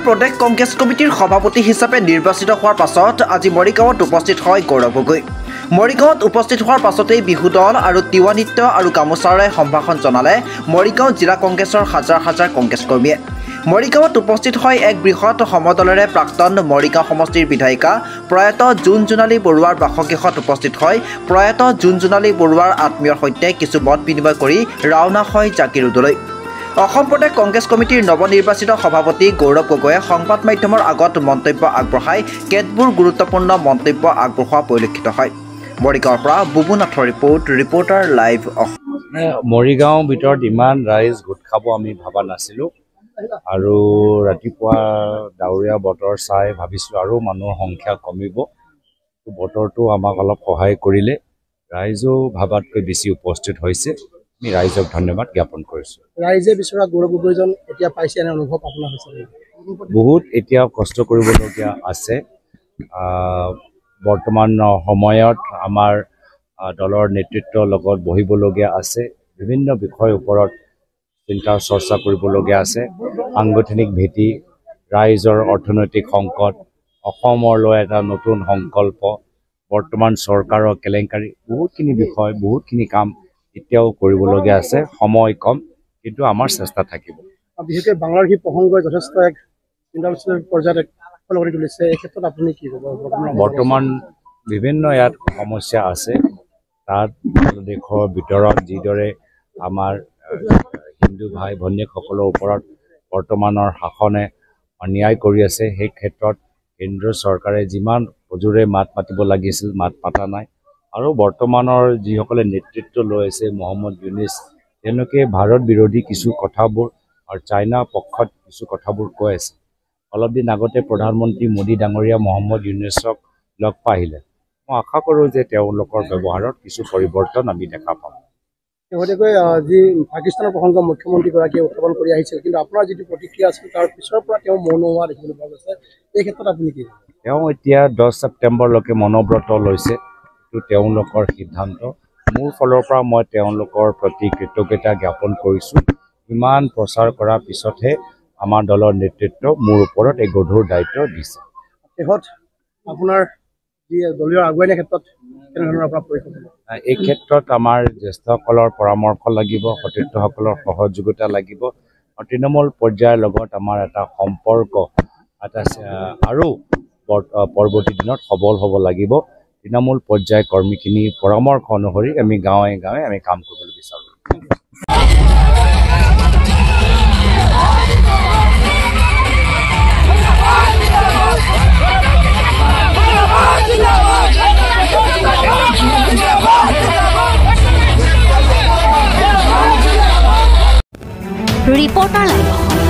প্ৰদেশ কংগ্ৰেছ কমিটিৰ সভাপতি হিচাপে নিৰ্বাচিত হোৱাৰ পাছত আজি মৰিগাঁৱত উপস্থিত হয় গৌৰৱ গগৈ। মৰিগাঁৱত উপস্থিত হোৱাৰ পাছতেই বিহু দল আৰু তিৱা নৃত্য আৰু গামোচাৰে সম্ভাষণ জনালে মৰিগাঁও জিলা কংগ্ৰেছৰ হাজাৰ হাজাৰ কংগ্ৰেছ কৰ্মীয়ে। মৰিগাঁৱত উপস্থিত হয় এক বৃহৎ সমদলেৰে প্ৰাক্তন মৰিগাঁও সমষ্টিৰ বিধায়িকা প্ৰয়াত জোনজোনালী বৰুৱাৰ বাসগৃহত উপস্থিত হয় প্ৰয়াত জোনজোনালী বৰুৱাৰ আত্মীয়ৰ সৈতে কিছু মত বিনিময় কৰি ৰাওনা হয় জাগিৰোডলৈ। অসম প্ৰদেশ কংগ্ৰেছ কমিটিৰ নৱনিৰ্বাচিত সভাপতি গৌৰৱ গগৈয়ে সংবাদ মাধ্যমৰ আগত মন্তব্য আগবঢ়াই কেতবোৰ গুৰুত্বপূৰ্ণ মন্তব্য আগবঢ়োৱা পৰিলক্ষিত হয়। মৰিগাঁৱৰ পৰা বুবুনাথৰ ৰিপৰ্টাৰ লাইভ অসম। মৰিগাঁও ভিতৰত ইমান ৰাইজ গোট খাব আমি ভবা নাছিলোঁ আৰু ৰাতিপুৱা ডাৱৰীয়া বতৰ চাই ভাবিছিলোঁ আৰু মানুহৰ সংখ্যা কমিব। বতৰটো আমাক অলপ সহায় কৰিলে, ৰাইজো ভাবাতকৈ বেছি উপস্থিত হৈছে। আমি ৰাইজক ধন্যবাদ জ্ঞাপন কৰিছোঁ। ৰাইজে বিচৰা গৌৰৱ গগৈজন এতিয়া পাইছে এনে অনুভৱ আপোনাৰ হৈছে? বহুত এতিয়া কষ্ট কৰিবলগীয়া আছে। বৰ্তমান সময়ত আমাৰ দলৰ নেতৃত্বৰ লগত বহিবলগীয়া আছে। বিভিন্ন বিষয়ৰ ওপৰত চিন্তা চৰ্চা কৰিবলগীয়া আছে। সাংগঠনিক ভেটি, ৰাইজৰ অৰ্থনৈতিক সংকট, অসমলৈ এটা নতুন সংকল্প, বৰ্তমান চৰকাৰৰ কেলেংকাৰী, বহুতখিনি বিষয়, বহুতখিনি কাম এতিয়াও কৰিবলগীয়া আছে। সময় কম, কিন্তু আমাৰ চেষ্টা থাকিব। বিশেষকৈ বাংলাৰ সেই প্ৰসংগই যথেষ্ট এক ইণ্টাৰনেশ্যনেল পৰ্যায়ত কৰি তুলিছে। এই ক্ষেত্ৰত আপুনি কি ক'ব? বৰ্তমান বিভিন্ন ইয়াত সমস্যা আছে। তাত দেশৰ ভিতৰত যিদৰে আমাৰ হিন্দু ভাই ভনীসকলৰ ওপৰত বৰ্তমানৰ শাসনে অন্যায় কৰি আছে, সেই ক্ষেত্ৰত কেন্দ্ৰীয় চৰকাৰে যিমান সজোৰে মাত মাতিব লাগিছিল, মাত মাতা নাই। আৰু বৰ্তমানৰ যিসকলে নেতৃত্ব লৈ আছে মহম্মদ ইউনুছ, তেওঁলোকে ভাৰত বিৰোধী কিছু কথাবোৰ আৰু চাইনা পক্ষত কিছু কথাবোৰ কৈ আছে। অলপ দিন আগতে প্ৰধানমন্ত্ৰী মোদী ডাঙৰীয়া মহম্মদ ইউনুছক লগ পাইলে। মই আশা কৰোঁ যে তেওঁলোকৰ ব্যৱহাৰত কিছু পৰিৱৰ্তন আমি দেখা পাম। শেহতীয়াকৈ যি পাকিস্তানৰ প্ৰসংগ মুখ্যমন্ত্ৰীগৰাকীয়ে উত্থাপন কৰি আহিছিল, কিন্তু আপোনাৰ যিটো প্ৰতিক্ৰিয়া আছিল তাৰ পিছৰ পৰা তেওঁ মৌন হোৱা দেখিবলৈ পোৱা গৈছে। এই ক্ষেত্ৰত আপুনি কি? তেওঁ এতিয়া 10 ছেপ্টেম্বৰলৈকে মনোব্ৰত লৈছে। এইটো তেওঁলোকৰ সিদ্ধান্ত। মোৰ ফালৰ পৰা মই তেওঁলোকৰ প্ৰতি কৃতজ্ঞতা জ্ঞাপন কৰিছোঁ। ইমান প্ৰচাৰ কৰাৰ পিছতহে আমাৰ দলৰ নেতৃত্ব মোৰ ওপৰত এই গধুৰ দায়িত্ব দিছে। শেষত আপোনাৰ যি দলীয় আগুৱাই নিয়াৰ ক্ষেত্ৰত কেনেধৰণৰ আপোনাৰ পৰিকল্পনা? এই ক্ষেত্ৰত আমাৰ জ্যেষ্ঠসকলৰ পৰামৰ্শ লাগিব, সতীৰ্থসকলৰ সহযোগিতা লাগিব। তৃণমূল পৰ্যায়ৰ লগত আমাৰ এটা সম্পৰ্ক আৰু পৰৱৰ্তী দিনত সবল হ'ব লাগিব। তৃণমূল পৰ্যায়ৰ কৰ্মীখিনিৰ পৰামৰ্শ অনুসৰি আমি গাঁৱে গাঁৱে আমি কাম কৰিবলৈ বিচাৰোঁ। Reporter live Assam.